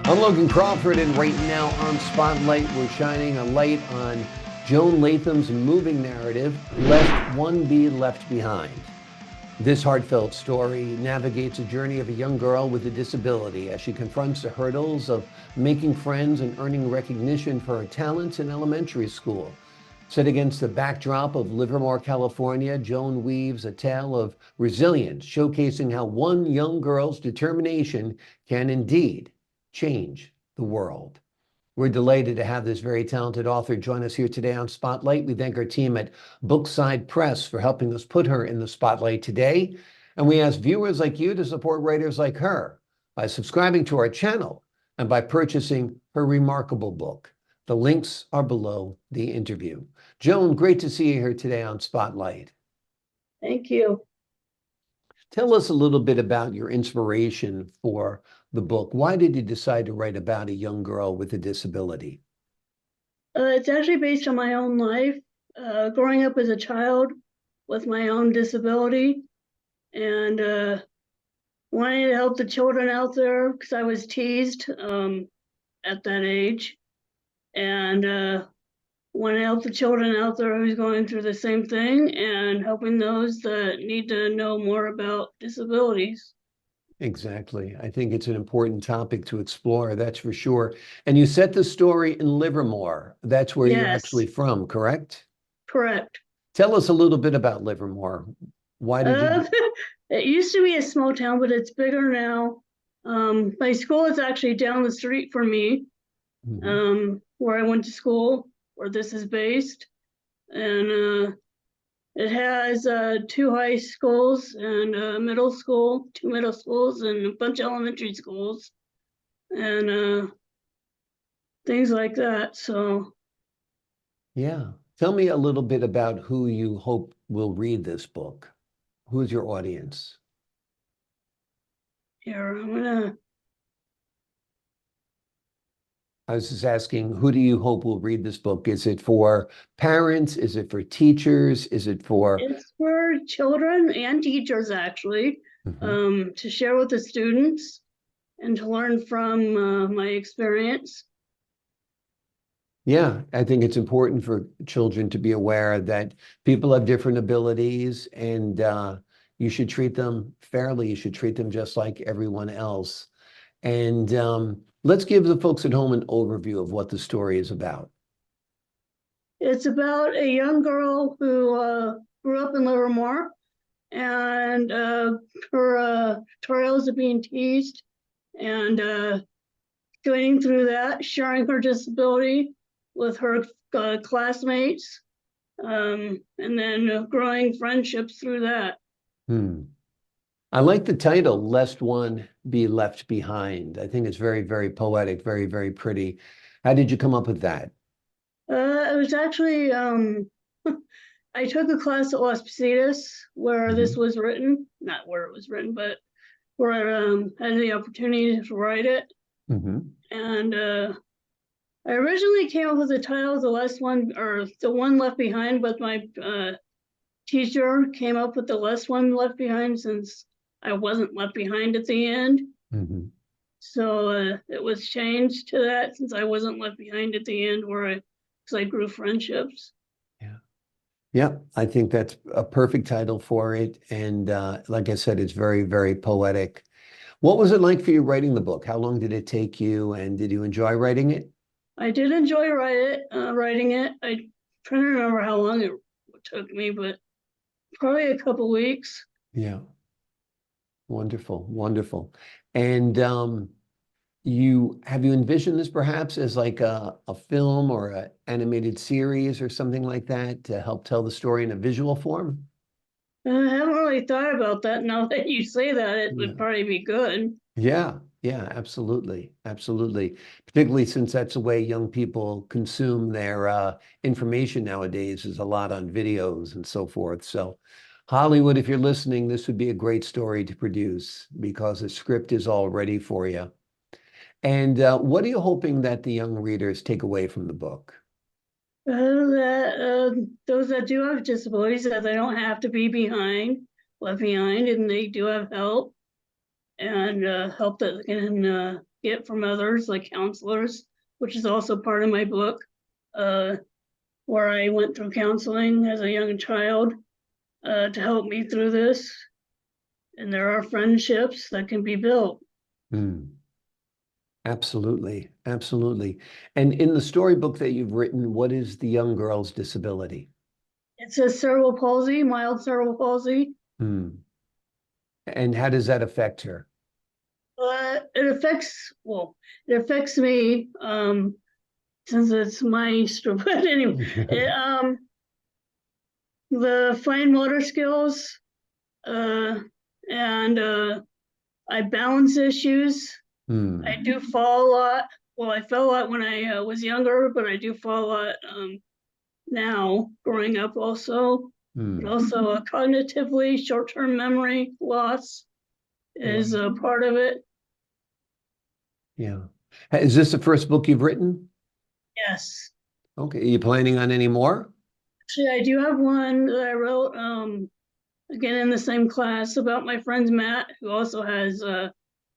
I'm Logan Crawford, and right now on Spotlight, we're shining a light on Joan Latham's moving narrative, Lest One Be Left Behind. This heartfelt story navigates a journey of a young girl with a disability as she confronts the hurdles of making friends and earning recognition for her talents in elementary school. Set against the backdrop of Livermore, California, Joan weaves a tale of resilience, showcasing how one young girl's determination can indeed change the world. We're delighted to have this very talented author join us here today on Spotlight. We thank our team at Bookside Press for helping us put her in the spotlight today. And we ask viewers like you to support writers like her by subscribing to our channel and by purchasing her remarkable book. The links are below the interview. Joan, great to see you here today on Spotlight. Thank you. Tell us a little bit about your inspiration for the book. Why did you decide to write about a young girl with a disability? It's actually based on my own life, growing up as a child with my own disability and wanting to help the children out there because I was teased at that age. And want to help the children out there who's going through the same thing and helping those that need to know more about disabilities. Exactly. I think it's an important topic to explore, that's for sure. And you set the story in Livermore. That's where you're Yes, actually from, correct? correct. Tell us a little bit about Livermore. Why did you? Uh, it used to be a small town, but it's bigger now. My school is actually down the street from me, Mhm. where I went to school, where this is based. And it has two high schools and a middle school, two middle schools, and a bunch of elementary schools, and things like that. So, Yeah. Tell me a little bit about who you hope will read this book. Who is your audience? here, I'm gonna. I was just asking, who do you hope will read this book? Is it for parents? Is it for teachers? Is it for? It's for children and teachers, actually, Mhm. to share with the students and to learn from my experience. Yeah, I think it's important for children to be aware that people have different abilities and you should treat them fairly. You should treat them just like everyone else. And let's give the folks at home an overview of what the story is about. It's about a young girl who grew up in Livermore and her trials of being teased and going through that, sharing her disability with her classmates, and then growing friendships through that. Hmm. I like the title, Lest One Be Left Behind. I think it's very, very poetic, very, very pretty. How did you come up with that? It was actually, I took a class at Las Positas where this Mhm. was written, not where it was written, but where I had the opportunity to write it. Mhm. And I originally came up with the title, The Last One, or The One Left Behind, but my teacher came up with The Last One Left Behind since I wasn't left behind at the end. Mhm. So it was changed to that since I wasn't left behind at the end, because I grew friendships. Yeah. Yeah, I think that's a perfect title for it. And like I said, it's very, very poetic. What was it like for you writing the book? How long did it take you, and did you enjoy writing it? I did enjoy writing it. I trying to remember how long it took me, but probably a couple weeks. Yeah, wonderful, wonderful. And you have you envisioned this perhaps as like a film or an animated series or something like that to help tell the story in a visual form? I haven't really thought about that. Now that you say that, it would Yeah. probably be good. Yeah, yeah, absolutely. Absolutely. Particularly since that's the way young people consume their information nowadays is a lot on videos and so forth. So Hollywood, if you're listening, this would be a great story to produce because the script is all ready for you. And what are you hoping that the young readers take away from the book? That those that do have disabilities, that they don't have to be left behind, and they do have help. and help that they can get from others, like counselors, which is also part of my book, where I went through counseling as a young child to help me through this. And there are friendships that can be built. Mm. Absolutely, absolutely. And in the storybook that you've written, what is the young girl's disability? It's a cerebral palsy, mild cerebral palsy. Hmm. And how does that affect her? It affects me since it's my but anyway, the fine motor skills uh, and I balance issues. I do fall a lot. Well, I fell a lot when I was younger, but I do fall a lot now, growing up also. But also cognitively, short-term memory loss is a part of it. Yeah. Is this the first book you've written? Yes. Okay. Are you planning on any more? Actually, I do have one that I wrote again in the same class about my friend Matt, who also has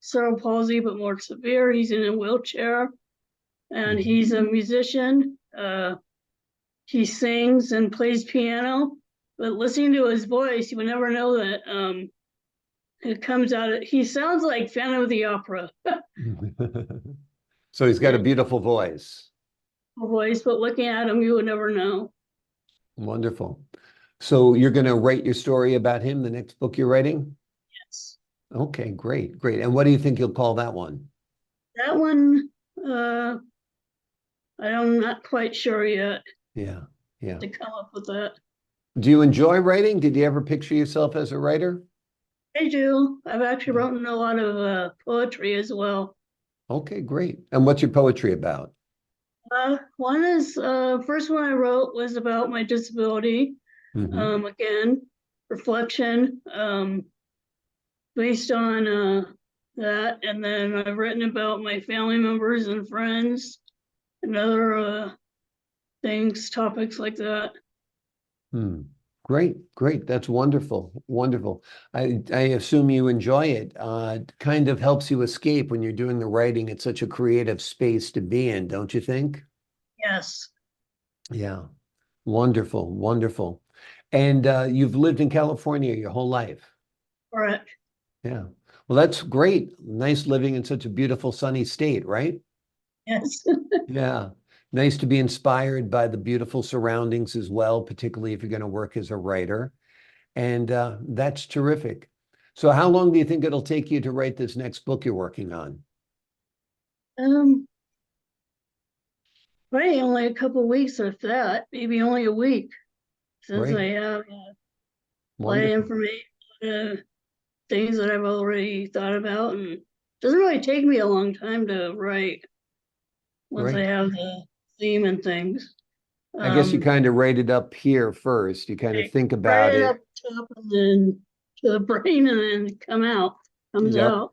cerebral palsy, but more severe. He's in a wheelchair, and he's a musician. He sings and plays piano, but listening to his voice, you would never know that it comes out. He sounds like Phantom of the Opera So he's got a beautiful voice. voice, but looking at him, you would never know. Wonderful. So you're going to write your story about him, the next book you're writing? Yes. Okay, great, great. And what do you think you'll call that one? That one, I'm not quite sure yet. Yeah, yeah. To come up with that. Do you enjoy writing? Did you ever picture yourself as a writer? I do. I've actually written a lot of poetry as well. Okay, great. And what's your poetry about? One is first one I wrote was about my disability. Again, reflection based on that, and then I've written about my family members and friends and other things, topics like that. Great, great. That's wonderful, wonderful. I assume you enjoy it. Kind of helps you escape when you're doing the writing. It's such a creative space to be in, don't you think? Yes. Yeah, wonderful, wonderful. And you've lived in California your whole life. Correct. Yeah. Well, that's great. Nice living in such a beautiful sunny state, right? Yes. Yeah. Nice to be inspired by the beautiful surroundings as well, particularly if you're going to work as a writer. And that's terrific. So how long do you think it'll take you to write this next book you're working on? Probably only a couple of weeks, if that, maybe only a week, since Great. I have a lot of Wonderful. information, things that I've already thought about, and it doesn't really take me a long time to write once I Great. have the theme and things. I guess you Um, kind of write it up here first. You kind of I think write about it it. up top and then to the brain, and then comes Yep. out.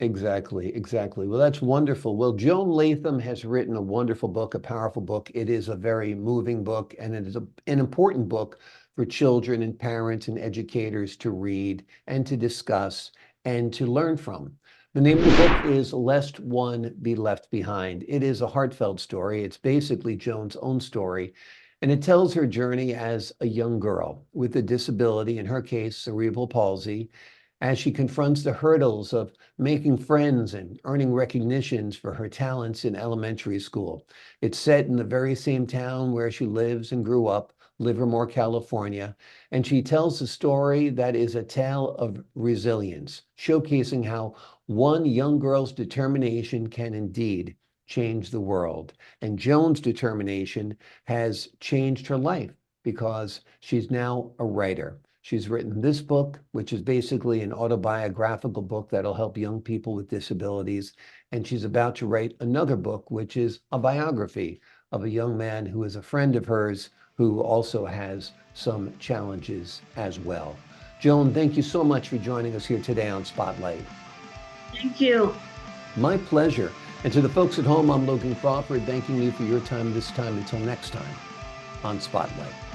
Exactly, exactly. Well, that's wonderful. Well, Joan Latham has written a wonderful book, a powerful book. It is a very moving book, and it is an important book for children and parents and educators to read and to discuss and to learn from. The name of the book is Lest One Be Left Behind. It is a heartfelt story. It's basically Joan's own story, and it tells her journey as a young girl with a disability, in her case, cerebral palsy, as she confronts the hurdles of making friends and earning recognitions for her talents in elementary school. It's set in the very same town where she lives and grew up, Livermore, California, and she tells a story that is a tale of resilience, showcasing how one young girl's determination can indeed change the world. And Joan's determination has changed her life because she's now a writer. She's written this book, which is basically an autobiographical book that'll help young people with disabilities. And she's about to write another book, which is a biography of a young man who is a friend of hers who also has some challenges as well. Joan, thank you so much for joining us here today on Spotlight. Thank you. My pleasure. And to the folks at home, I'm Logan Crawford, thanking you for your time this time. Until next time on Spotlight.